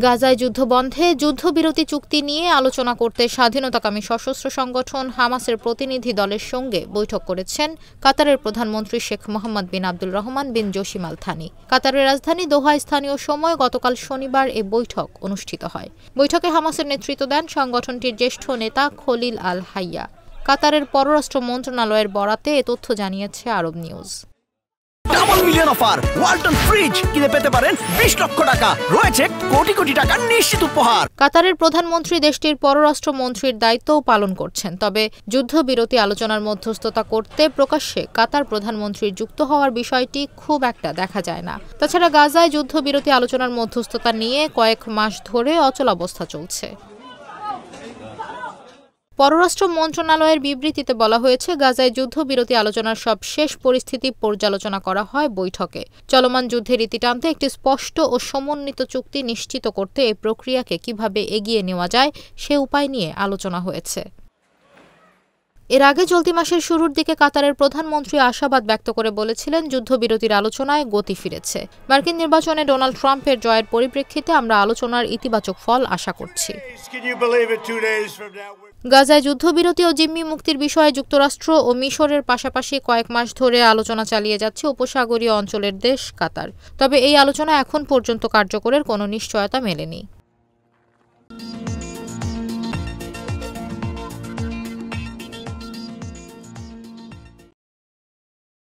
গাজায় যুদ্ধবন্ধে যুদ্ধবিরতি চুক্তি নিয়ে আলোচনা করতে স্বাধীনতাকামী সশস্ত্র সংগঠন হামাসের প্রতিনিধি দলের সঙ্গে বৈঠক করেছেন কাতারের প্রধানমন্ত্রী শেখ মোহাম্মদ বিন আব্দুল রহমান বিন জসিম আল থানি। কাতারের রাজধানী দোহায় স্থানীয় সময় গতকাল শনিবার এ বৈঠক অনুষ্ঠিত হয়। বৈঠকে হামাসের নেতৃত্ব দেন সংগঠনটির জ্যেষ্ঠ নেতা খলিল আল হাইয়া। কাতারের পররাষ্ট্র মন্ত্রণালয়ের বরাতে এ তথ্য জানিয়েছে Arab News. Double million offer Walton fridge কিনে পেতে পারেন 20 লক্ষ টাকা, রয়েছে কোটি কোটি টাকার নিশ্চিত উপহার। কাতারের প্রধানমন্ত্রী দেশটির পররাষ্ট্র মন্ত্রীর দায়িত্বও পালন করছেন। তবে যুদ্ধবিরতি আলোচনার মধ্যস্থতা করতে প্রকাশ্যে কাতার প্রধানমন্ত্রীর যুক্ত হওয়ার বিষয়টি খুব একটা দেখা যায় না। তাছাড়া গাজায় যুদ্ধবিরতি আলোচনার মধ্যস্থতা নিয়ে কয়েক মাস ধরে অচলাবস্থা চলছে। পররাষ্ট্র মন্ত্রণালয়ের বিবৃতিতে বলা হয়েছে, গাজায় যুদ্ধবিরতি আলোচনার সব শেষ পরিস্থিতি পর্যালোচনা করা হয় বৈঠকে। চলমান যুদ্ধের ইতি টানতে একটি স্পষ্ট ও সমন্বিত চুক্তি নিশ্চিত করতে এই প্রক্রিয়াকে কিভাবে এগিয়ে নেওয়া যায় সে উপায় নিয়ে আলোচনা হয়েছে। এর আগে চলতি মাসের শুরুর দিকে কাতারের প্রধানমন্ত্রী আশাবাদ ব্যক্ত করে বলেছিলেন, যুদ্ধবিরতির আলোচনায় গতি ফিরেছে। মার্কিন নির্বাচনে ডোনাল্ড ট্রাম্পের জয়ের পরিপ্রেক্ষিতে আমরা আলোচনার ইতিবাচক ফল আশা করছি। গাজায় যুদ্ধবিরতি ও জিম্মি মুক্তির বিষয়ে যুক্তরাষ্ট্র ও মিশরের পাশাপাশি কয়েক মাস ধরে আলোচনা চালিয়ে যাচ্ছে উপসাগরীয় অঞ্চলের দেশ কাতার। তবে এই আলোচনা এখন পর্যন্ত কার্যকরের কোনো নিশ্চয়তা মেলেনি।